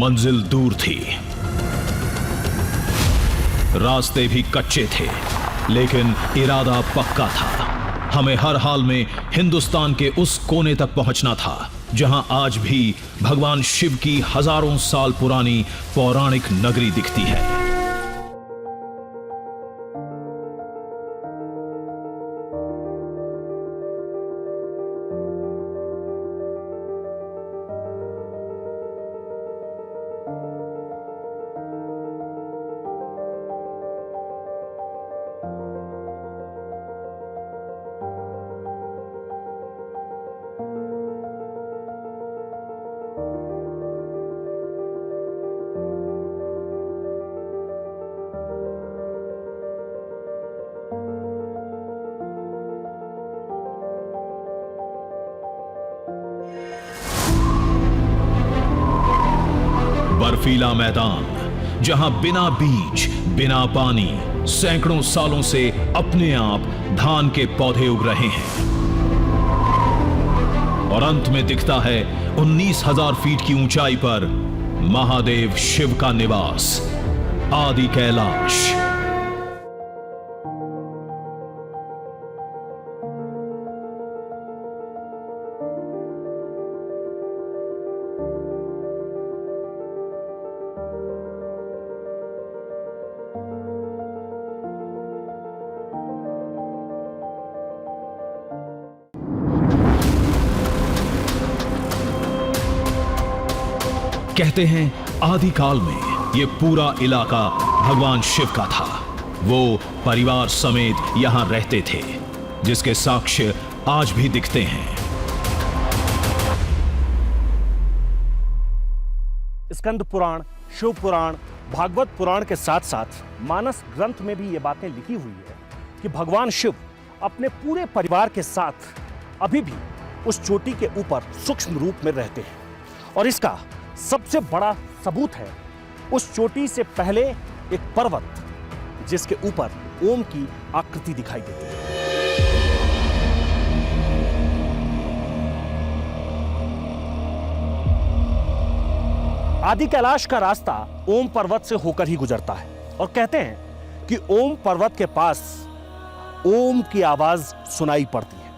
मंजिल दूर थी, रास्ते भी कच्चे थे, लेकिन इरादा पक्का था। हमें हर हाल में हिंदुस्तान के उस कोने तक पहुंचना था जहां आज भी भगवान शिव की हजारों साल पुरानी पौराणिक नगरी दिखती है। बर्फीला मैदान जहां बिना बीज, बिना पानी सैकड़ों सालों से अपने आप धान के पौधे उग रहे हैं, और अंत में दिखता है 19,000 फीट की ऊंचाई पर महादेव शिव का निवास, आदि कैलाश। कहते हैं आदिकाल में यह पूरा इलाका भगवान शिव का था। वो परिवार समेत यहां रहते थे, जिसके साक्ष्य आज भी दिखते हैं। स्कंद पुराण, शिव पुराण, भागवत पुराण के साथ साथ मानस ग्रंथ में भी ये बातें लिखी हुई है कि भगवान शिव अपने पूरे परिवार के साथ अभी भी उस चोटी के ऊपर सूक्ष्म रूप में रहते हैं। और इसका सबसे बड़ा सबूत है उस चोटी से पहले एक पर्वत जिसके ऊपर ओम की आकृति दिखाई देती है। आदि कैलाश का रास्ता ओम पर्वत से होकर ही गुजरता है, और कहते हैं कि ओम पर्वत के पास ओम की आवाज सुनाई पड़ती है,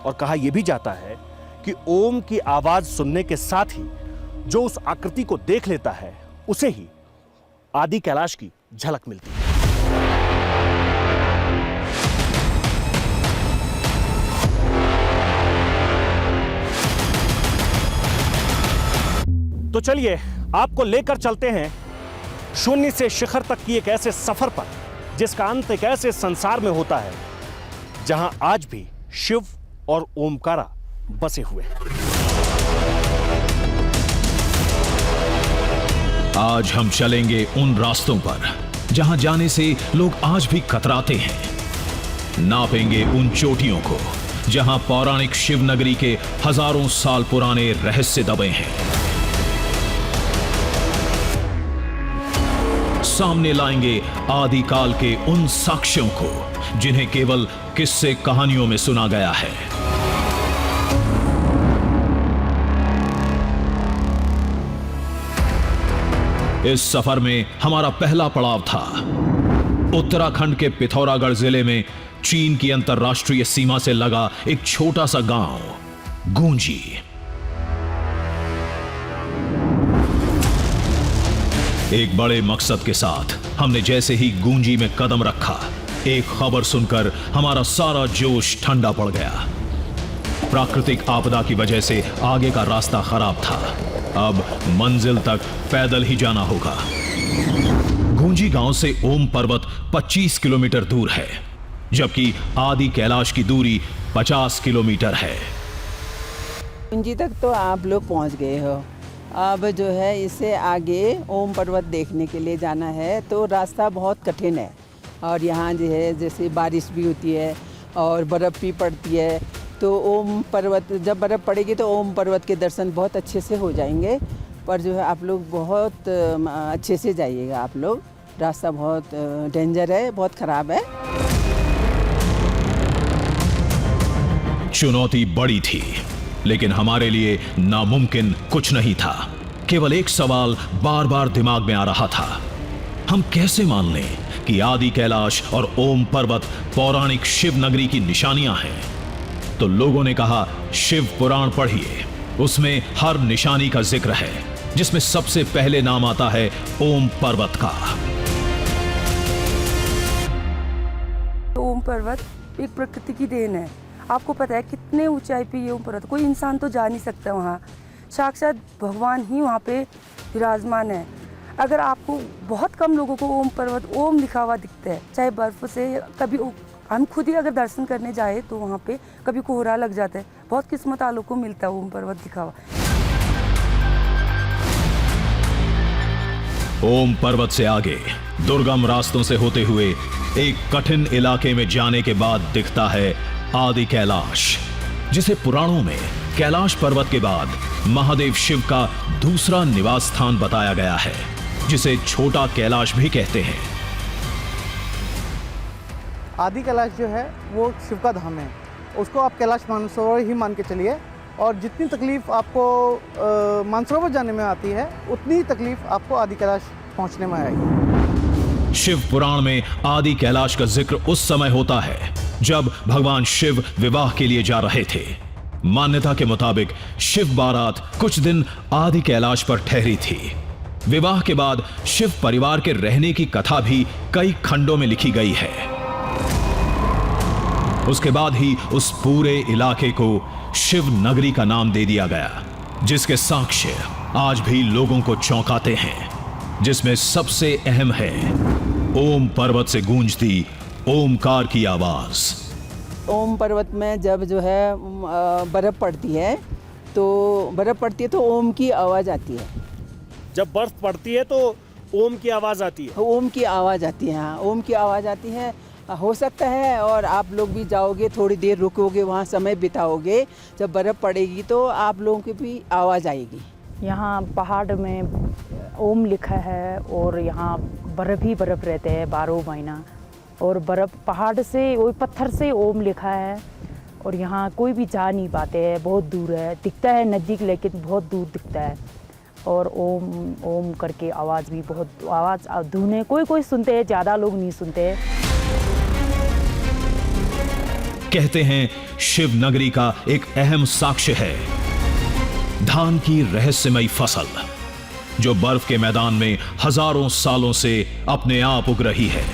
और कहा यह भी जाता है कि ओम की आवाज सुनने के साथ ही जो उस आकृति को देख लेता है उसे ही आदि कैलाश की झलक मिलती है। तो चलिए आपको लेकर चलते हैं शून्य से शिखर तक की एक ऐसे सफर पर जिसका अंत एक ऐसे संसार में होता है जहां आज भी शिव और ओमकारा बसे हुए हैं। आज हम चलेंगे उन रास्तों पर जहां जाने से लोग आज भी कतराते हैं, नापेंगे उन चोटियों को जहां पौराणिक शिव नगरी के हजारों साल पुराने रहस्य दबे हैं। सामने लाएंगे आदिकाल के उन साक्ष्यों को जिन्हें केवल किस्से कहानियों में सुना गया है। इस सफर में हमारा पहला पड़ाव था उत्तराखंड के पिथौरागढ़ जिले में चीन की अंतर्राष्ट्रीय सीमा से लगा एक छोटा सा गांव गूंजी। एक बड़े मकसद के साथ हमने जैसे ही गूंजी में कदम रखा, एक खबर सुनकर हमारा सारा जोश ठंडा पड़ गया। प्राकृतिक आपदा की वजह से आगे का रास्ता खराब था, अब मंजिल तक पैदल ही जाना होगा। गूंजी गांव से ओम पर्वत 25 किलोमीटर दूर है, जबकि आदि कैलाश की दूरी 50 किलोमीटर है। गूंजी तक तो आप लोग पहुंच गए हो, अब जो है इससे आगे ओम पर्वत देखने के लिए जाना है, तो रास्ता बहुत कठिन है। और यहाँ जो है जैसे बारिश भी होती है और बर्फ़ भी पड़ती है, तो ओम पर्वत जब बर्फ़ पड़ेगी तो ओम पर्वत के दर्शन बहुत अच्छे से हो जाएंगे। पर जो है आप लोग बहुत अच्छे से जाइएगा, आप लोग रास्ता बहुत डेंजर है, बहुत ख़राब है। चुनौती बड़ी थी, लेकिन हमारे लिए नामुमकिन कुछ नहीं था। केवल एक सवाल बार बार दिमाग में आ रहा था, हम कैसे मान लें कि आदि कैलाश और ओम पर्वत पौराणिक शिव नगरी की निशानियां हैं? तो लोगों ने कहा, शिव पुराण पढ़िए, उसमें हर निशानी का जिक्र है, जिसमें सबसे पहले नाम आता है ओम पर्वत का। ओम पर्वत एक प्रकृति की देन है। आपको पता है कितने ऊंचाई पे ये ओम पर्वत, कोई इंसान तो जा नहीं सकता वहाँ, साक्षात भगवान ही वहाँ पे विराजमान है। अगर आपको बहुत कम लोगों को ओम पर्वत ओम लिखा हुआ दिखता है, चाहे बर्फ से, कभी हम खुद ही अगर दर्शन करने जाए तो वहाँ पे कभी कोहरा लग जाता है, बहुत किस्मत वालों को मिलता है ओम पर्वत लिखा हुआ। ओम पर्वत से आगे दुर्गम रास्तों से होते हुए एक कठिन इलाके में जाने के बाद दिखता है आदि कैलाश, जिसे पुराणों में कैलाश पर्वत के बाद महादेव शिव का दूसरा निवास स्थान बताया गया है, जिसे छोटा कैलाश भी कहते हैं। आदि कैलाश जो है वो शिव का धाम है, उसको आप कैलाश मानसरोवर ही मान के चलिए। और जितनी तकलीफ आपको मानसरोवर जाने में आती है, उतनी तकलीफ आपको आदि कैलाश पहुंचने में आएगी। शिव पुराण में आदि कैलाश का जिक्र उस समय होता है जब भगवान शिव विवाह के लिए जा रहे थे। मान्यता के मुताबिक शिव बारात कुछ दिन आदि कैलाश पर ठहरी थी। विवाह के बाद शिव परिवार के रहने की कथा भी कई खंडों में लिखी गई है। उसके बाद ही उस पूरे इलाके को शिव नगरी का नाम दे दिया गया, जिसके साक्ष्य आज भी लोगों को चौंकाते हैं, जिसमें सबसे अहम है ओम पर्वत से गूंजती ओमकार की आवाज। ओम पर्वत में जब जो है बर्फ़ पड़ती है तो ओम की आवाज़ आती है। जब बर्फ पड़ती है तो ओम की आवाज़ आती है। ओम की आवाज़ आती है, हाँ, ओम की आवाज़ आती है। हो सकता है और आप लोग भी जाओगे, थोड़ी देर रुकोगे, वहाँ समय बिताओगे, जब बर्फ़ पड़ेगी तो आप लोगों की भी आवाज़ आएगी। यहाँ पहाड़ में ओम लिखा है और यहाँ बर्फ़ ही बर्फ़ रहते हैं 12 महीना, और बर्फ़ पहाड़ से, वही पत्थर से ओम लिखा है। और यहाँ कोई भी जा नहीं पाते हैं, बहुत दूर है, दिखता है नज़दीक लेकिन बहुत दूर दिखता है। और ओम ओम करके आवाज़ भी बहुत, आवाज़ धुने कोई सुनते हैं, ज़्यादा लोग नहीं सुनते हैं। कहते हैं शिव नगरी का एक अहम साक्ष्य है धान की रहस्यमयी फसल, जो बर्फ के मैदान में हजारों सालों से अपने आप उग रही है।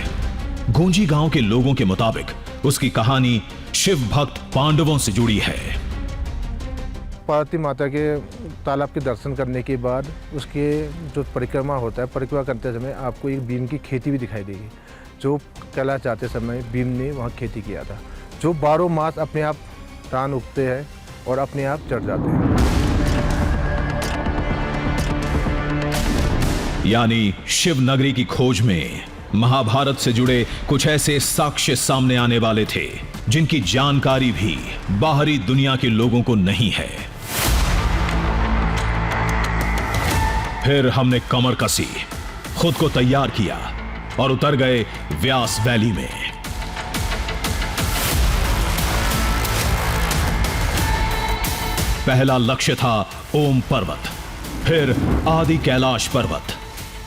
गूंजी गांव के लोगों के मुताबिक उसकी कहानी शिव भक्त पांडवों से जुड़ी है। पार्वती माता के तालाब के दर्शन करने के बाद उसके जो परिक्रमा होता है, परिक्रमा करते समय आपको एक भीम की खेती भी दिखाई देगी, जो कैलाश जाते समय भीम ने वहाँ खेती किया था, जो 12 मास अपने आप धान उगते हैं और अपने आप चढ़ जाते हैं। यानी शिव नगरी की खोज में महाभारत से जुड़े कुछ ऐसे साक्ष्य सामने आने वाले थे, जिनकी जानकारी भी बाहरी दुनिया के लोगों को नहीं है। फिर हमने कमर कसी, खुद को तैयार किया और उतर गए व्यास वैली में। पहला लक्ष्य था ओम पर्वत, फिर आदि कैलाश पर्वत।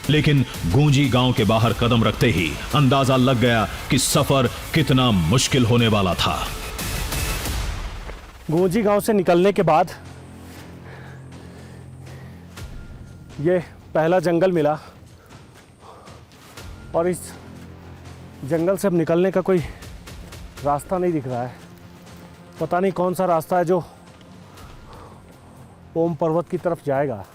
लेकिन गूंजी गांव के बाहर कदम रखते ही अंदाजा लग गया कि सफर कितना मुश्किल होने वाला था। गूंजी गांव से निकलने के बाद ये पहला जंगल मिला, और इस जंगल से अब निकलने का कोई रास्ता नहीं दिख रहा है। पता नहीं कौन सा रास्ता है जो ओम पर्वत की तरफ जाएगा।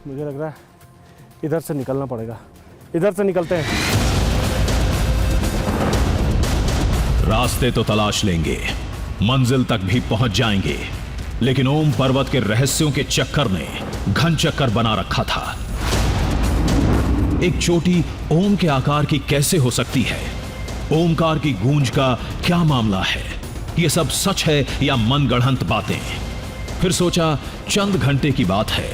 मुझे लग रहा है इधर से निकलना पड़ेगा, इधर से निकलते हैं। रास्ते तो तलाश लेंगे, मंजिल तक भी पहुंच जाएंगे, लेकिन ओम पर्वत के रहस्यों के चक्कर ने घन चक्कर बना रखा था। एक चोटी ओम के आकार की कैसे हो सकती है? ओमकार की गूंज का क्या मामला है? यह सब सच है या मनगढ़ंत बातें? फिर सोचा चंद घंटे की बात है,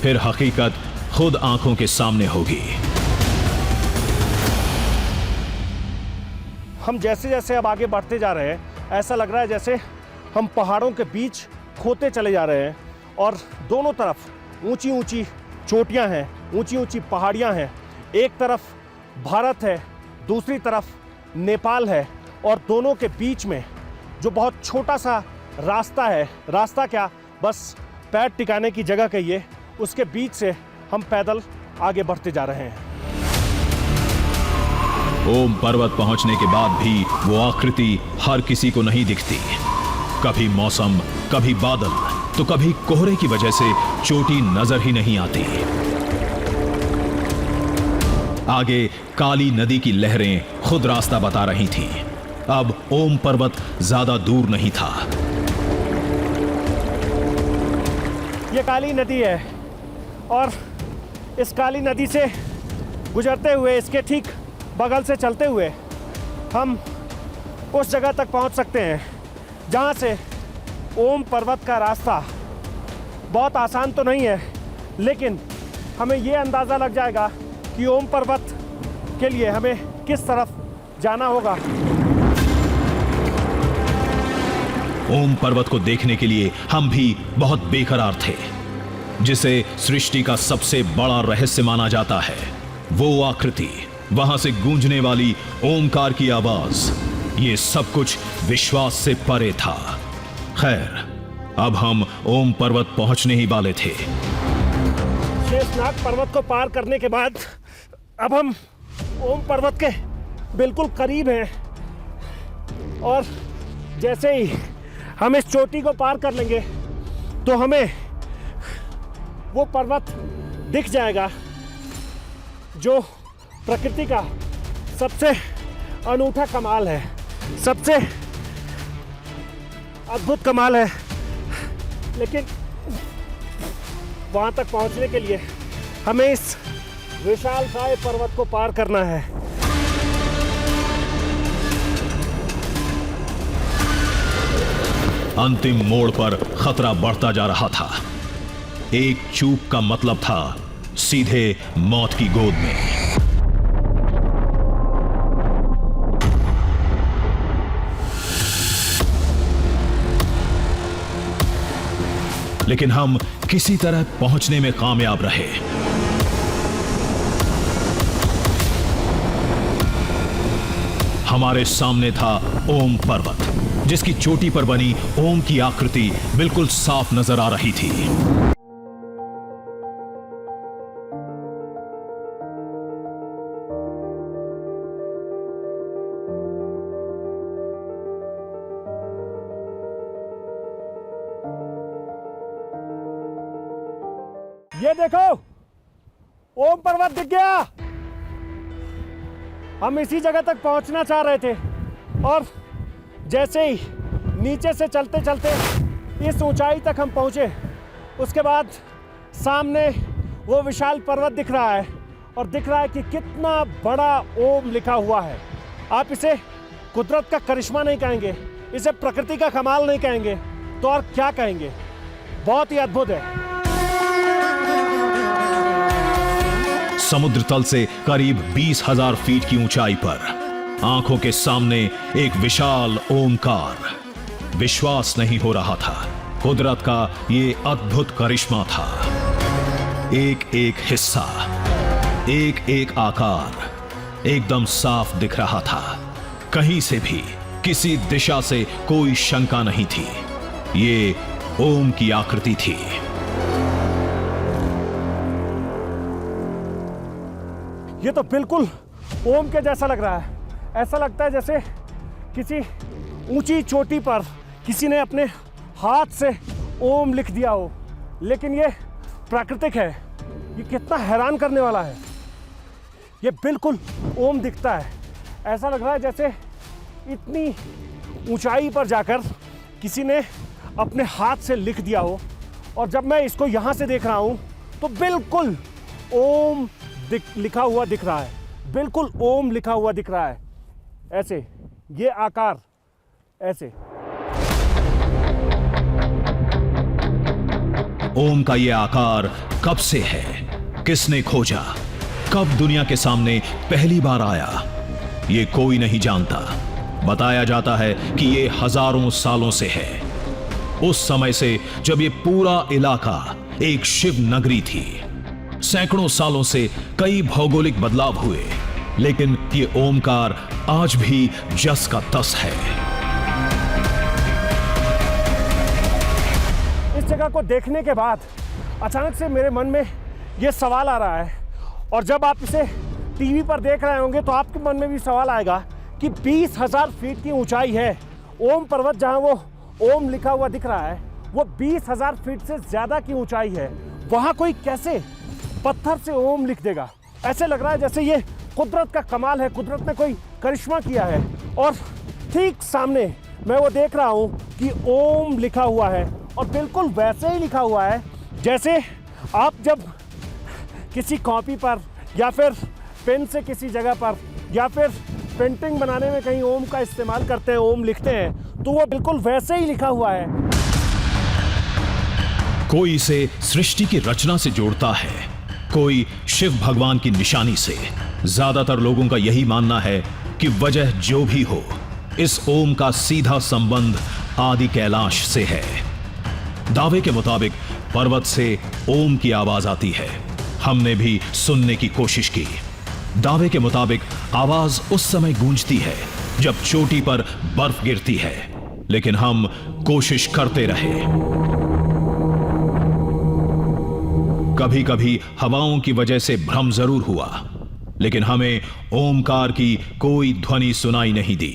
फिर हकीकत खुद आंखों के सामने होगी। हम जैसे जैसे अब आगे बढ़ते जा रहे हैं, ऐसा लग रहा है जैसे हम पहाड़ों के बीच खोते चले जा रहे हैं और दोनों तरफ ऊंची ऊंची चोटियां हैं, ऊंची ऊंची पहाड़ियां हैं। एक तरफ भारत है, दूसरी तरफ नेपाल है और दोनों के बीच में जो बहुत छोटा सा रास्ता है, रास्ता क्या बस पैर टिकाने की जगह कहिए, उसके बीच से हम पैदल आगे बढ़ते जा रहे हैं। ओम पर्वत पहुंचने के बाद भी वो आकृति हर किसी को नहीं दिखती। कभी मौसम, कभी बादल, तो कभी कोहरे की वजह से चोटी नजर ही नहीं आती। आगे काली नदी की लहरें खुद रास्ता बता रही थीं। अब ओम पर्वत ज्यादा दूर नहीं था। ये काली नदी है और इस काली नदी से गुजरते हुए, इसके ठीक बगल से चलते हुए हम उस जगह तक पहुंच सकते हैं जहां से ओम पर्वत का रास्ता बहुत आसान तो नहीं है, लेकिन हमें ये अंदाज़ा लग जाएगा कि ओम पर्वत के लिए हमें किस तरफ जाना होगा। ओम पर्वत को देखने के लिए हम भी बहुत बेकरार थे। जिसे सृष्टि का सबसे बड़ा रहस्य माना जाता है, वो आकृति, वहां से गूंजने वाली ओमकार की आवाज, ये सब कुछ विश्वास से परे था। खैर, अब हम ओम पर्वत पहुंचने ही वाले थे। शेषनाग पर्वत को पार करने के बाद अब हम ओम पर्वत के बिल्कुल करीब हैं और जैसे ही हम इस चोटी को पार कर लेंगे तो हमें वो पर्वत दिख जाएगा जो प्रकृति का सबसे अनूठा कमाल है, सबसे अद्भुत कमाल है। लेकिन वहां तक पहुंचने के लिए हमें इस विशालकाय पर्वत को पार करना है। अंतिम मोड़ पर खतरा बढ़ता जा रहा था। एक चूक का मतलब था सीधे मौत की गोद में। लेकिन हम किसी तरह पहुंचने में कामयाब रहे। हमारे सामने था ओम पर्वत, जिसकी चोटी पर बनी ओम की आकृति बिल्कुल साफ नजर आ रही थी। ये देखो, ओम पर्वत दिख गया। हम इसी जगह तक पहुंचना चाह रहे थे और जैसे ही नीचे से चलते चलते इस ऊंचाई तक हम पहुंचे, उसके बाद सामने वो विशाल पर्वत दिख रहा है और दिख रहा है कि कितना बड़ा ओम लिखा हुआ है। आप इसे कुदरत का करिश्मा नहीं कहेंगे, इसे प्रकृति का कमाल नहीं कहेंगे, तो और क्या कहेंगे। बहुत ही अद्भुत है। समुद्र तल से करीब 20,000 फीट की ऊंचाई पर आंखों के सामने एक विशाल ओमकार। विश्वास नहीं हो रहा था। कुदरत का ये अद्भुत करिश्मा था। एक एक हिस्सा, एक एक आकार एकदम साफ दिख रहा था। कहीं से भी, किसी दिशा से कोई शंका नहीं थी। ये ओम की आकृति थी। ये तो बिल्कुल ओम के जैसा लग रहा है। ऐसा लगता है जैसे किसी ऊंची चोटी पर किसी ने अपने हाथ से ओम लिख दिया हो। लेकिन ये प्राकृतिक है। ये कितना हैरान करने वाला है। ये बिल्कुल ओम दिखता है। ऐसा लग रहा है जैसे इतनी ऊंचाई पर जाकर किसी ने अपने हाथ से लिख दिया हो। और जब मैं इसको यहाँ से देख रहा हूँ तो बिल्कुल ओम लिखा हुआ दिख रहा है। बिल्कुल ओम लिखा हुआ दिख रहा है। ऐसे ये आकार ऐसे। ओम का ये आकार कब से है, किसने खोजा, कब दुनिया के सामने पहली बार आया, ये कोई नहीं जानता। बताया जाता है कि ये हजारों सालों से है। उस समय से जब ये पूरा इलाका एक शिव नगरी थी। सैकड़ों सालों से कई भौगोलिक बदलाव हुए, लेकिन ये ओमकार आज भी जस का तस है। इस जगह को देखने के बाद अचानक से मेरे मन में यह सवाल आ रहा है, और जब आप इसे टीवी पर देख रहे होंगे तो आपके मन में भी सवाल आएगा कि 20,000 फीट की ऊंचाई है। ओम पर्वत, जहां वो ओम लिखा हुआ दिख रहा है, वो 20,000 फीट से ज्यादा की ऊंचाई है। वहां कोई कैसे पत्थर से ओम लिख देगा? ऐसे लग रहा है जैसे ये कुदरत का कमाल है, कुदरत ने कोई करिश्मा किया है। और ठीक सामने मैं वो देख रहा हूं कि ओम लिखा हुआ है, और बिल्कुल वैसे ही लिखा हुआ है जैसे आप जब किसी कॉपी पर या फिर पेन से किसी जगह पर या फिर पेंटिंग बनाने में कहीं ओम का इस्तेमाल करते हैं, ओम लिखते हैं, तो वो बिल्कुल वैसे ही लिखा हुआ है। कोई इसे सृष्टि की रचना से जोड़ता है, कोई शिव भगवान की निशानी से। ज्यादातर लोगों का यही मानना है कि वजह जो भी हो, इस ओम का सीधा संबंध आदि कैलाश से है। दावे के मुताबिक पर्वत से ओम की आवाज आती है। हमने भी सुनने की कोशिश की। दावे के मुताबिक आवाज उस समय गूंजती है जब चोटी पर बर्फ गिरती है, लेकिन हम कोशिश करते रहे। कभी कभी हवाओं की वजह से भ्रम जरूर हुआ, लेकिन हमें ओमकार की कोई ध्वनि सुनाई नहीं दी।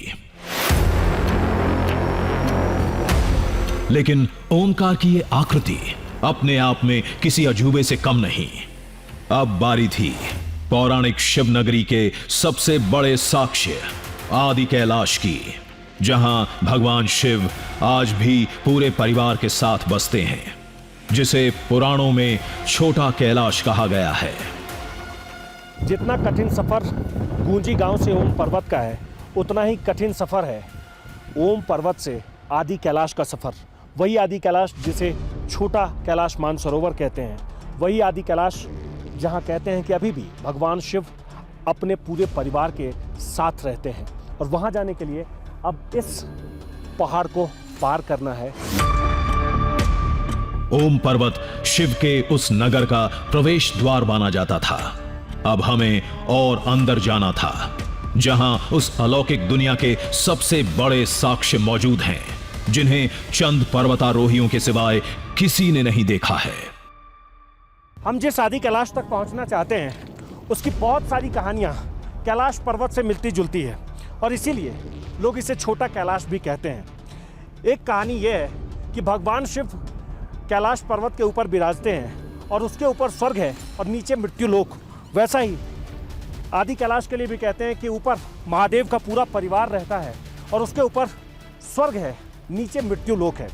लेकिन ओमकार की ये आकृति अपने आप में किसी अजूबे से कम नहीं। अब बारी थी पौराणिक शिव नगरी के सबसे बड़े साक्ष्य आदि कैलाश की, जहां भगवान शिव आज भी पूरे परिवार के साथ बसते हैं, जिसे पुराणों में छोटा कैलाश कहा गया है। जितना कठिन सफर गूंजी गांव से ओम पर्वत का है, उतना ही कठिन सफर है ओम पर्वत से आदि कैलाश का सफर। वही आदि कैलाश जिसे छोटा कैलाश मानसरोवर कहते हैं, वही आदि कैलाश जहां कहते हैं कि अभी भी भगवान शिव अपने पूरे परिवार के साथ रहते हैं। और वहां जाने के लिए अब इस पहाड़ को पार करना है। ओम पर्वत शिव के उस नगर का प्रवेश द्वार माना जाता था। अब हमें और अंदर जाना था, जहां उस अलौकिक दुनिया के सबसे बड़े साक्ष्य मौजूद हैं, जिन्हें चंद पर्वतारोहियों के सिवाय किसी ने नहीं देखा है। हम जिस आदि कैलाश तक पहुंचना चाहते हैं, उसकी बहुत सारी कहानियां कैलाश पर्वत से मिलती जुलती है, और इसीलिए लोग इसे छोटा कैलाश भी कहते हैं। एक कहानी यह है कि भगवान शिव कैलाश पर्वत के ऊपर विराजते हैं, और उसके ऊपर स्वर्ग है और नीचे मृत्युलोक। वैसा ही आदि कैलाश के लिए भी कहते हैं कि ऊपर महादेव का पूरा परिवार रहता है, और उसके ऊपर स्वर्ग है, नीचे मृत्युलोक है।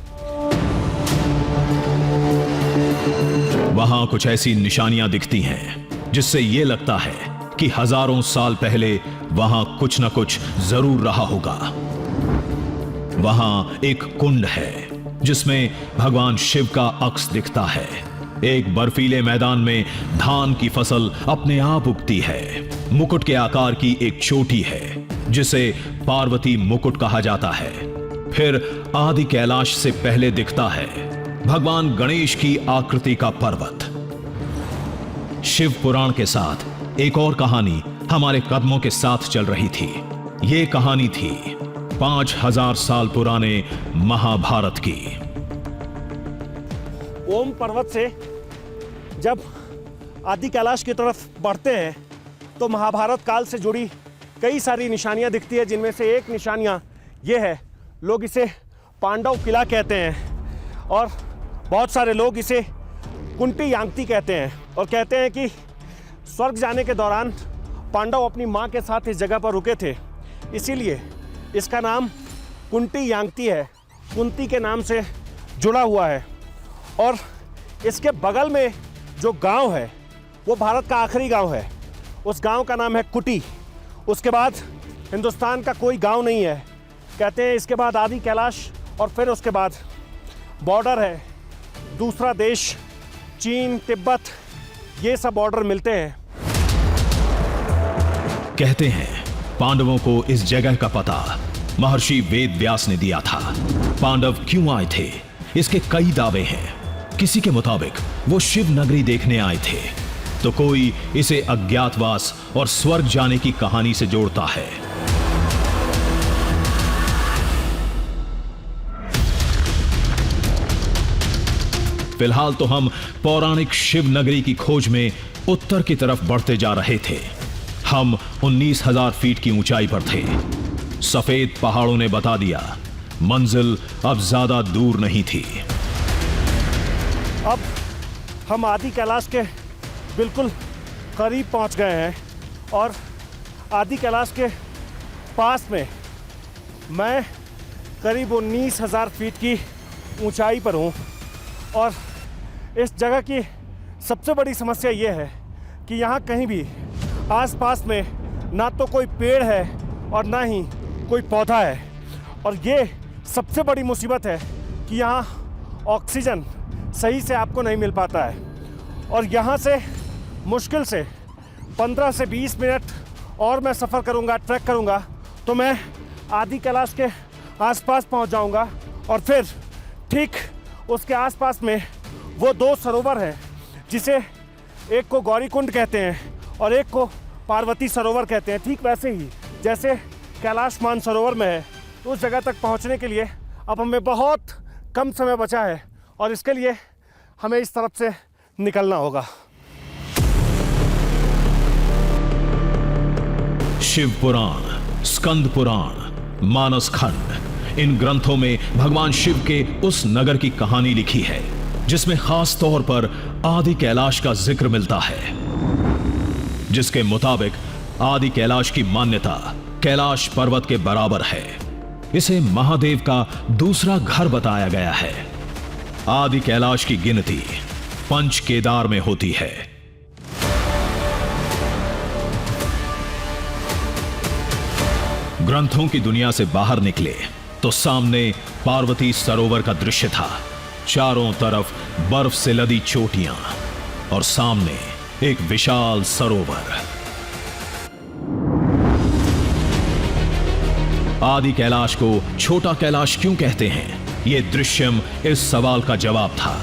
वहां कुछ ऐसी निशानियां दिखती हैं जिससे यह लगता है कि हजारों साल पहले वहां कुछ न कुछ जरूर रहा होगा। वहां एक कुंड है जिसमें भगवान शिव का अक्स दिखता है। एक बर्फीले मैदान में धान की फसल अपने आप उगती है। मुकुट के आकार की एक चोटी है जिसे पार्वती मुकुट कहा जाता है। फिर आदि कैलाश से पहले दिखता है भगवान गणेश की आकृति का पर्वत। शिव पुराण के साथ एक और कहानी हमारे कदमों के साथ चल रही थी। यह कहानी थी 5000 साल पुराने महाभारत की। ओम पर्वत से जब आदि कैलाश की तरफ बढ़ते हैं तो महाभारत काल से जुड़ी कई सारी निशानियां दिखती है, जिनमें से एक निशानियां ये है, लोग इसे पांडव किला कहते हैं, और बहुत सारे लोग इसे कुंटी यांगती कहते हैं, और कहते हैं कि स्वर्ग जाने के दौरान पांडव अपनी मां के साथ इस जगह पर रुके थे, इसीलिए इसका नाम कुंटी यांगती है, कुंती के नाम से जुड़ा हुआ है। और इसके बगल में जो गांव है वो भारत का आखिरी गांव है, उस गांव का नाम है कुटी। उसके बाद हिंदुस्तान का कोई गांव नहीं है। कहते हैं इसके बाद आदि कैलाश, और फिर उसके बाद बॉर्डर है, दूसरा देश चीन, तिब्बत, ये सब बॉर्डर मिलते हैं। कहते हैं पांडवों को इस जगह का पता महर्षि वेद व्यास ने दिया था। पांडव क्यों आए थे, इसके कई दावे हैं। किसी के मुताबिक वो शिव नगरी देखने आए थे, तो कोई इसे अज्ञातवास और स्वर्ग जाने की कहानी से जोड़ता है। फिलहाल तो हम पौराणिक शिव नगरी की खोज में उत्तर की तरफ बढ़ते जा रहे थे। हम 19,000 फीट की ऊंचाई पर थे। सफेद पहाड़ों ने बता दिया मंजिल अब ज्यादा दूर नहीं थी। अब हम आदि कैलाश के बिल्कुल करीब पहुंच गए हैं और आदि कैलाश के पास में मैं करीब 19,000 फीट की ऊंचाई पर हूं। और इस जगह की सबसे बड़ी समस्या ये है कि यहाँ कहीं भी आसपास में ना तो कोई पेड़ है और ना ही कोई पौधा है। और ये सबसे बड़ी मुसीबत है कि यहाँ ऑक्सीजन सही से आपको नहीं मिल पाता है। और यहाँ से मुश्किल से 15 से 20 मिनट और मैं सफ़र करूँगा, ट्रैक करूँगा, तो मैं आदि कैलाश के आसपास पहुँच जाऊँगा। और फिर ठीक उसके आसपास में वो 2 सरोवर हैं, जिसे एक को गौरी कुंड कहते हैं और एक को पार्वती सरोवर कहते हैं। ठीक वैसे ही जैसे कैलाश मानसरोवर में है। तो उस जगह तक पहुंचने के लिए अब हमें बहुत कम समय बचा है और इसके लिए हमें इस तरफ से निकलना होगा। शिव पुराण, स्कंद पुराण, मानस खंड, इन ग्रंथों में भगवान शिव के उस नगर की कहानी लिखी है जिसमें खास तौर पर आदि कैलाश का जिक्र मिलता है, जिसके मुताबिक आदि कैलाश की मान्यता कैलाश पर्वत के बराबर है। इसे महादेव का दूसरा घर बताया गया है। आदि कैलाश की गिनती पंच केदार में होती है। ग्रंथों की दुनिया से बाहर निकले तो सामने पार्वती सरोवर का दृश्य था। चारों तरफ बर्फ से लदी चोटियां और सामने एक विशाल सरोवर। आदि कैलाश को छोटा कैलाश क्यों कहते हैं? यह दृश्यम इस सवाल का जवाब था।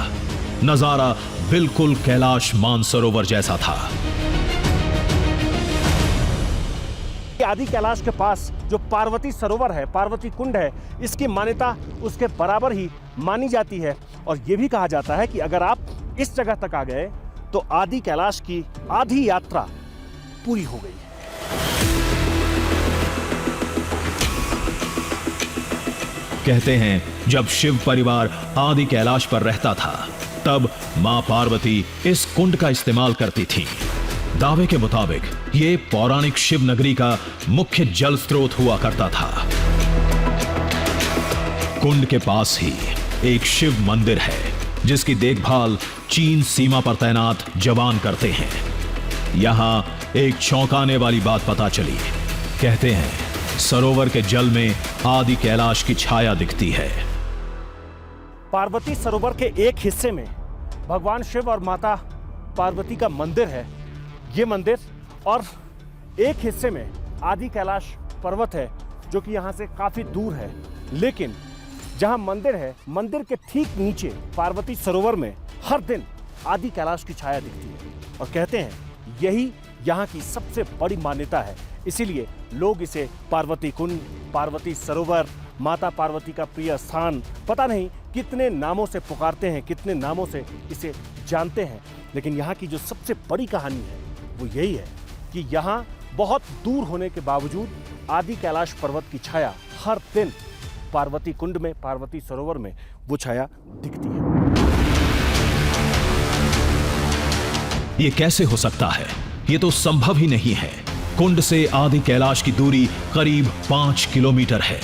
नजारा बिल्कुल कैलाश मानसरोवर जैसा था। आदि कैलाश के पास जो पार्वती सरोवर है, पार्वती कुंड है, इसकी मान्यता उसके बराबर ही मानी जाती है। और यह भी कहा जाता है कि अगर आप इस जगह तक आ गए तो आदि कैलाश की आधी यात्रा पूरी हो गई। कहते हैं जब शिव परिवार आदि कैलाश पर रहता था तब मां पार्वती इस कुंड का इस्तेमाल करती थी। दावे के मुताबिक यह पौराणिक शिव नगरी का मुख्य जल स्रोत हुआ करता था। कुंड के पास ही एक शिव मंदिर है जिसकी देखभाल चीन सीमा पर तैनात जवान करते हैं। यहां एक चौंकाने वाली बात पता चली। कहते हैं सरोवर के जल में आदि कैलाश की छाया दिखती है। पार्वती सरोवर के एक हिस्से में भगवान शिव और माता पार्वती का मंदिर है, ये मंदिर, और एक हिस्से में आदि कैलाश पर्वत है जो कि यहाँ से काफ़ी दूर है। लेकिन जहाँ मंदिर है, मंदिर के ठीक नीचे पार्वती सरोवर में हर दिन आदि कैलाश की छाया दिखती है। और कहते हैं यही यहाँ की सबसे बड़ी मान्यता है। इसीलिए लोग इसे पार्वती कुंड, पार्वती सरोवर, माता पार्वती का प्रिय स्थान, पता नहीं कितने नामों से पुकारते हैं, कितने नामों से इसे जानते हैं। लेकिन यहाँ की जो सबसे बड़ी कहानी है वो यही है कि यहाँ बहुत दूर होने के बावजूद आदि कैलाश पर्वत की छाया हर दिन पार्वती कुंड में, पार्वती सरोवर में वो छाया दिखती है। ये कैसे हो सकता है? ये तो संभव ही नहीं है। कुंड से आदि कैलाश की दूरी करीब 5 किलोमीटर है,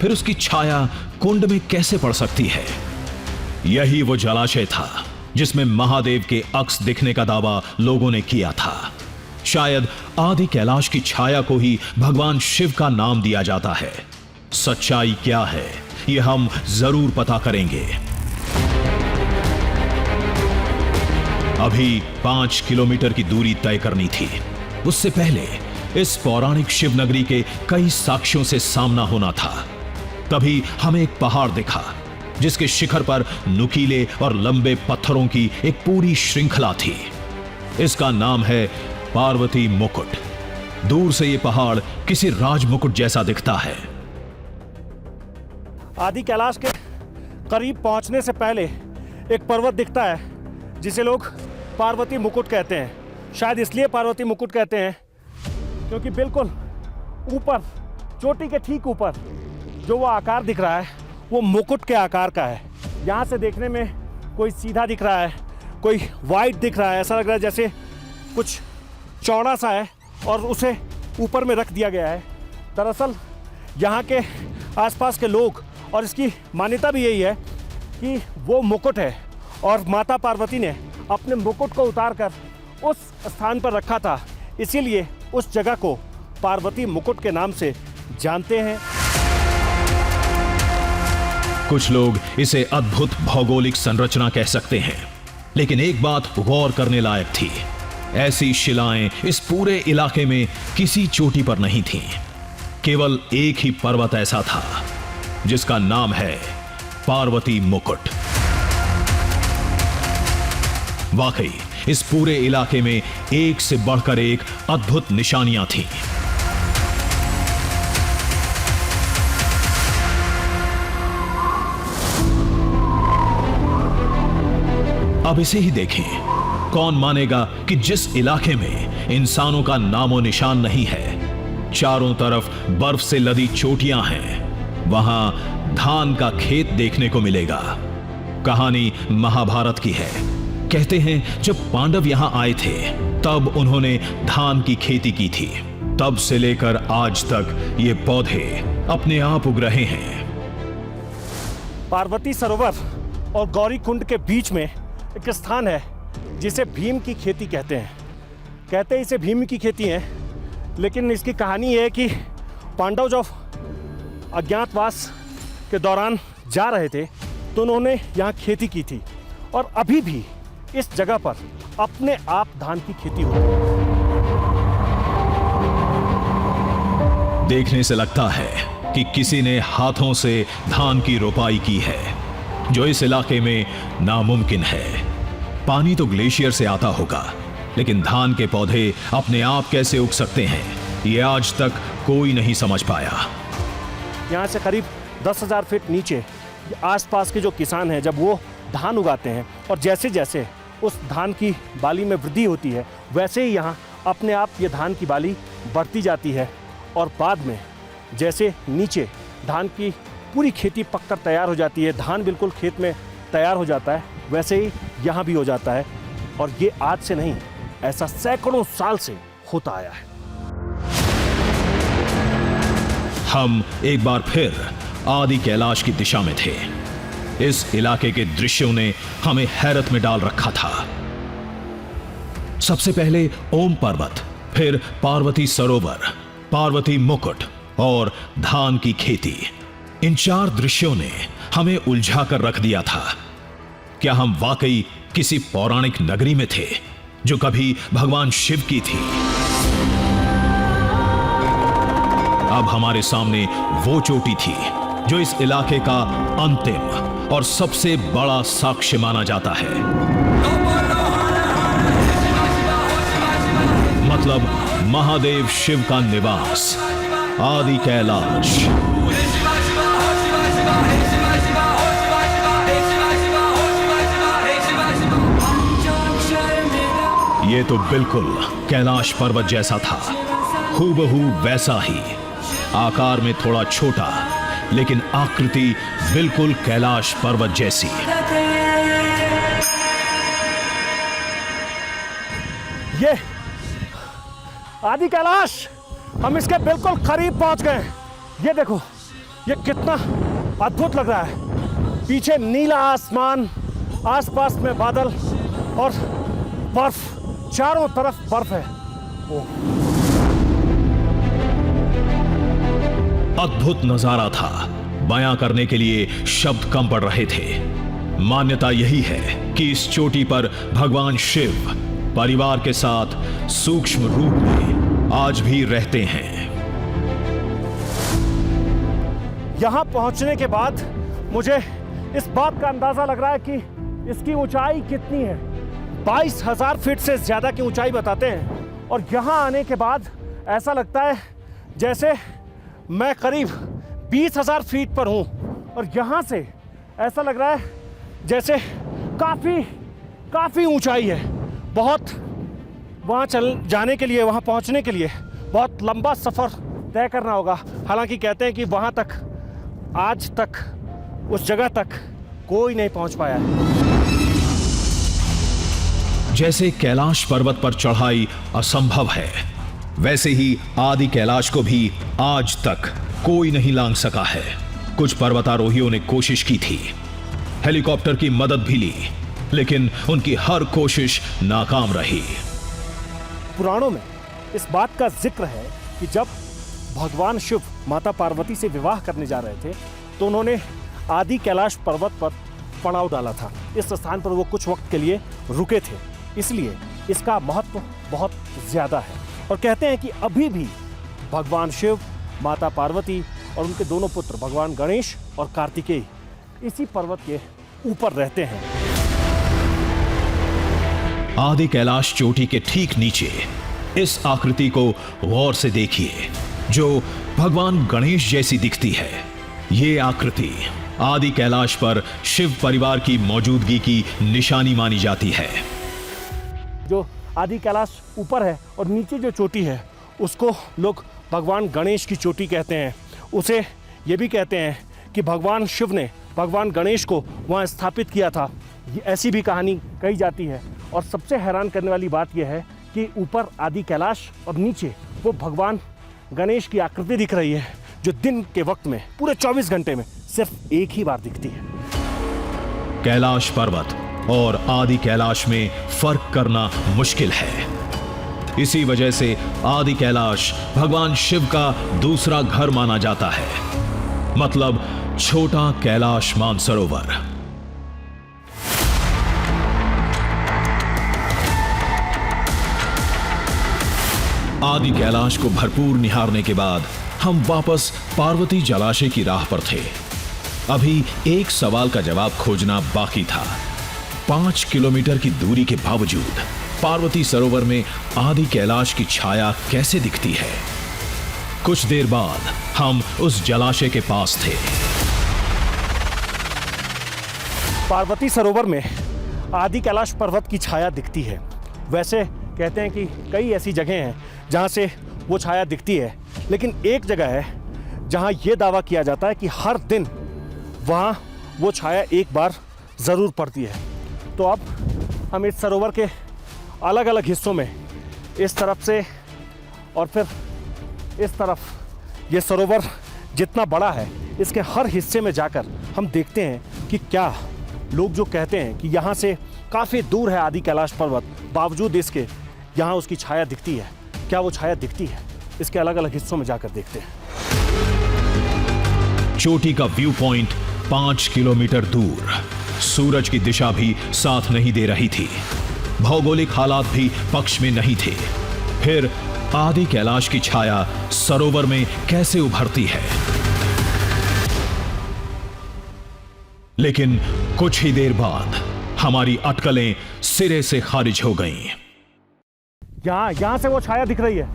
फिर उसकी छाया कुंड में कैसे पड़ सकती है? यही वो जलाशय था जिसमें महादेव के अक्स दिखने का दावा लोगों ने किया था। शायद आदि कैलाश की छाया को ही भगवान शिव का नाम दिया जाता है। सच्चाई क्या है ये हम जरूर पता करेंगे। अभी 5 किलोमीटर की दूरी तय करनी थी। उससे पहले इस पौराणिक शिव नगरी के कई साक्ष्यों से सामना होना था। तभी हमें एक पहाड़ दिखा जिसके शिखर पर नुकीले और लंबे पत्थरों की एक पूरी श्रृंखला थी। इसका नाम है पार्वती मुकुट। दूर से ये पहाड़ किसी राजमुकुट जैसा दिखता है। आदि कैलाश के करीब पहुंचने से पहले एक पर्वत दिखता है जिसे लोग पार्वती मुकुट कहते हैं। शायद इसलिए पार्वती मुकुट कहते हैं क्योंकि बिल्कुल ऊपर, चोटी के ठीक ऊपर जो वो आकार दिख रहा है वो मुकुट के आकार का है। यहाँ से देखने में कोई सीधा दिख रहा है, कोई वाइड दिख रहा है, ऐसा लग रहा है जैसे कुछ चौड़ा सा है और उसे ऊपर में रख दिया गया है। दरअसल यहाँ के आसपास के लोग, और इसकी मान्यता भी यही है कि वो मुकुट है और माता पार्वती ने अपने मुकुट को उतारकर उस स्थान पर रखा था, इसीलिए उस जगह को पार्वती मुकुट के नाम से जानते हैं। कुछ लोग इसे अद्भुत भौगोलिक संरचना कह सकते हैं, लेकिन एक बात गौर करने लायक थी, ऐसी शिलाएं इस पूरे इलाके में किसी चोटी पर नहीं थीं। केवल एक ही पर्वत ऐसा था जिसका नाम है पार्वती मुकुट। वाकई इस पूरे इलाके में एक से बढ़कर एक अद्भुत निशानियां थीं। अब इसे ही देखें। कौन मानेगा कि जिस इलाके में इंसानों का नामो निशान नहीं है, चारों तरफ बर्फ से लदी चोटियां हैं, वहां धान का खेत देखने को मिलेगा। कहानी महाभारत की है। कहते हैं जब पांडव यहां आए थे तब उन्होंने धान की खेती की थी। तब से लेकर आज तक ये पौधे अपने आप उग रहे हैं। पार्वती सरोवर और गौरी कुंड के बीच में एक स्थान है जिसे भीम की खेती कहते हैं। कहते हैं इसे भीम की खेती है, लेकिन इसकी कहानी है कि पांडव जब अज्ञातवास के दौरान जा रहे थे तो उन्होंने यहाँ खेती की थी और अभी भी इस जगह पर अपने आप धान की खेती होती है। देखने से लगता है कि किसी ने हाथों से धान की रोपाई की है, जो इस इलाके में नामुमकिन है। पानी तो ग्लेशियर से आता होगा, लेकिन धान के पौधे अपने आप कैसे उग सकते हैं, ये आज तक कोई नहीं समझ पाया। यहाँ से करीब 10,000 फीट नीचे आसपास के जो किसान हैं, जब वो धान उगाते हैं और जैसे जैसे उस धान की बाली में वृद्धि होती है, वैसे ही यहाँ अपने आप ये धान की बाली बढ़ती जाती है और बाद में जैसे नीचे धान की पूरी खेती पककर तैयार हो जाती है, धान बिल्कुल खेत में तैयार हो जाता है, वैसे ही यहाँ भी हो जाता है। और ये आज से नहीं, ऐसा सैकड़ों साल से होता आया है। हम एक बार फिर आदि कैलाश की दिशा में थे। इस इलाके के दृश्यों ने हमें हैरत में डाल रखा था। सबसे पहले ओम पर्वत, फिर पार्वती सरोवर, पार्वती मुकुट और धान की खेती। इन चार दृश्यों ने हमें उलझा कर रख दिया था। क्या हम वाकई किसी पौराणिक नगरी में थे जो कभी भगवान शिव की थी? अब हमारे सामने वो चोटी थी जो इस इलाके का अंतिम और सबसे बड़ा साक्ष्य माना जाता है। मतलब महादेव शिव का निवास, आदि कैलाश। ये तो बिल्कुल कैलाश पर्वत जैसा था, हूबहू वैसा ही। आकार में थोड़ा छोटा, लेकिन आकृति बिल्कुल कैलाश पर्वत जैसी। ये आदि कैलाश, हम इसके बिल्कुल करीब पहुंच गए। ये देखो, ये कितना अद्भुत लग रहा है। पीछे नीला आसमान, आसपास में बादल और बर्फ, चारों तरफ बर्फ है। अद्भुत नजारा था, बयां करने के लिए शब्द कम पड़ रहे थे। मान्यता यही है कि इस चोटी पर भगवान शिव परिवार के साथ सूक्ष्म रूप में आज भी रहते हैं। यहां पहुंचने के बाद मुझे इस बात का अंदाजा लग रहा है कि इसकी ऊंचाई कितनी है। 22,000 फीट से ज्यादा की ऊंचाई बताते हैं। और यहां आने के बाद ऐसा लगता है जैसे मैं करीब 20,000 फीट पर हूं। और यहां से ऐसा लग रहा है जैसे काफी ऊंचाई है। बहुत वहां जाने के लिए, वहां पहुंचने के लिए बहुत लंबा सफर तय करना होगा। हालांकि कहते हैं कि वहां तक आज तक उस जगह तक कोई नहीं पहुंच पाया है। जैसे कैलाश पर्वत पर चढ़ाई असंभव है, वैसे ही आदि कैलाश को भी आज तक कोई नहीं लांघ सका है। कुछ पर्वतारोहियों ने कोशिश की थी, हेलीकॉप्टर की मदद भी ली, लेकिन उनकी हर कोशिश नाकाम रही। पुराणों में इस बात का जिक्र है कि जब भगवान शिव माता पार्वती से विवाह करने जा रहे थे तो उन्होंने आदि कैलाश पर्वत पर पड़ाव डाला था। इस स्थान पर वो कुछ वक्त के लिए रुके थे, इसलिए इसका महत्व बहुत ज्यादा है। और कहते हैं कि अभी भी भगवान शिव, माता पार्वती और उनके दोनों पुत्र भगवान गणेश और कार्तिकेय इसी पर्वत के ऊपर रहते हैं। आदि कैलाश चोटी के ठीक नीचे इस आकृति को गौर से देखिए, जो भगवान गणेश जैसी दिखती है। ये आकृति आदि कैलाश पर शिव परिवार की मौजूदगी की निशानी मानी जाती है। जो आदि कैलाश ऊपर है और नीचे जो चोटी है उसको लोग भगवान गणेश की चोटी कहते हैं। उसे ये भी कहते हैं कि भगवान शिव ने भगवान गणेश को वहाँ स्थापित किया था। ये ऐसी भी कहानी कही जाती है। और सबसे हैरान करने वाली बात यह है कि ऊपर आदि कैलाश और नीचे वो भगवान गणेश की आकृति दिख रही है, जो दिन के वक्त में पूरे 24 घंटे में सिर्फ एक ही बार दिखती है। कैलाश पर्वत और आदि कैलाश में फर्क करना मुश्किल है। इसी वजह से आदि कैलाश भगवान शिव का दूसरा घर माना जाता है, मतलब छोटा कैलाश मानसरोवर। आदि कैलाश को भरपूर निहारने के बाद हम वापस पार्वती जलाशय की राह पर थे। अभी एक सवाल का जवाब खोजना बाकी था। 5 किलोमीटर की दूरी के बावजूद पार्वती सरोवर में आदि कैलाश की छाया कैसे दिखती है? कुछ देर बाद हम उस जलाशय के पास थे। पार्वती सरोवर में आदि कैलाश पर्वत की छाया दिखती है। वैसे कहते हैं कि कई ऐसी जगह हैं जहां से वो छाया दिखती है, लेकिन एक जगह है जहां ये दावा किया जाता है कि हर दिन वहां वो छाया एक बार ज़रूर पड़ती है। तो अब हम इस सरोवर के अलग अलग हिस्सों में, इस तरफ से और फिर इस तरफ, ये सरोवर जितना बड़ा है इसके हर हिस्से में जाकर हम देखते हैं कि क्या लोग जो कहते हैं कि यहाँ से काफ़ी दूर है आदि कैलाश पर्वत, बावजूद इसके यहाँ उसकी छाया दिखती है। क्या वो छाया दिखती है? इसके अलग अलग हिस्सों में जाकर देखते हैं। चोटी का व्यू पॉइंट 5 किलोमीटर दूर, सूरज की दिशा भी साथ नहीं दे रही थी, भौगोलिक हालात भी पक्ष में नहीं थे। फिर आदि कैलाश की छाया सरोवर में कैसे उभरती है? लेकिन कुछ ही देर बाद हमारी अटकलें सिरे से खारिज हो गईं। यहाँ से वो छाया दिख रही है।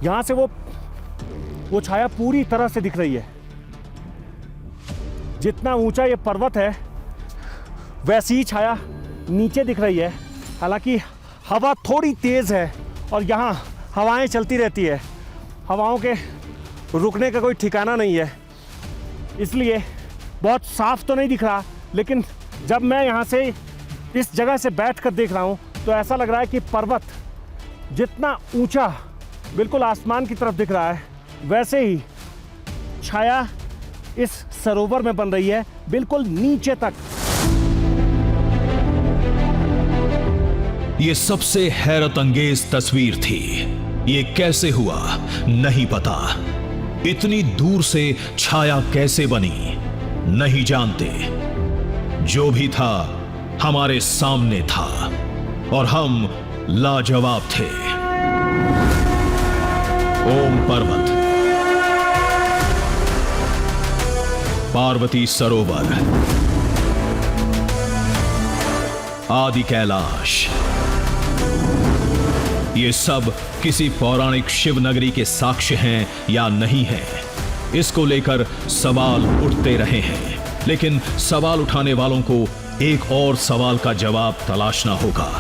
यहाँ से वो छाया पूरी तरह से दिख रही है। जितना ऊंचा ये पर्वत है वैसी ही छाया नीचे दिख रही है। हालांकि हवा थोड़ी तेज है और यहाँ हवाएं चलती रहती है। हवाओं के रुकने का कोई ठिकाना नहीं है, इसलिए बहुत साफ तो नहीं दिख रहा। लेकिन जब मैं यहाँ से इस जगह से बैठकर देख रहा हूँ तो ऐसा लग रहा है कि पर्वत जितना ऊंचा बिल्कुल आसमान की तरफ दिख रहा है, वैसे ही छाया इस सरोवर में बन रही है बिल्कुल नीचे तक। ये सबसे हैरत अंगेज तस्वीर थी। ये कैसे हुआ नहीं पता। इतनी दूर से छाया कैसे बनी नहीं जानते। जो भी था हमारे सामने था और हम लाजवाब थे। ओम पर्वत। पार्वती सरोवर, आदि कैलाश, ये सब किसी पौराणिक शिव नगरी के साक्ष्य हैं या नहीं हैं, इसको लेकर सवाल उठते रहे हैं। लेकिन सवाल उठाने वालों को एक और सवाल का जवाब तलाशना होगा।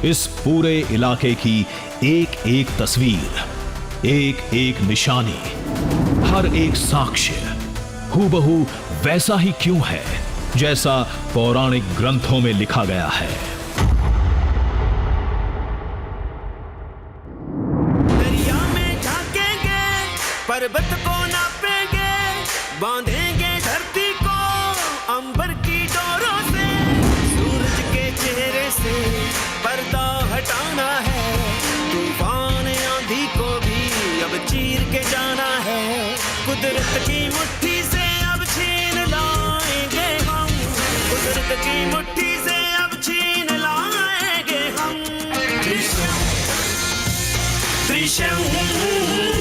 इस पूरे इलाके की एक एक तस्वीर, एक एक निशानी, हर एक साक्ष्य हूबहू वैसा ही क्यों है जैसा पौराणिक ग्रंथों में लिखा गया है। दरिया में झांकेंगे, पर्वत को नापेंगे, बांधेंगे धरती को अंबर की डोरों से, सूरज के चेहरे से पर्दा हटाना है, तूफान आंधी को भी अब चीर के जाना है, कुदरत की मुट्ठी से अब छीन लाएंगे हम, कुदरत की मुट्ठी से अब छीन लाएंगे हम। त्रिशूल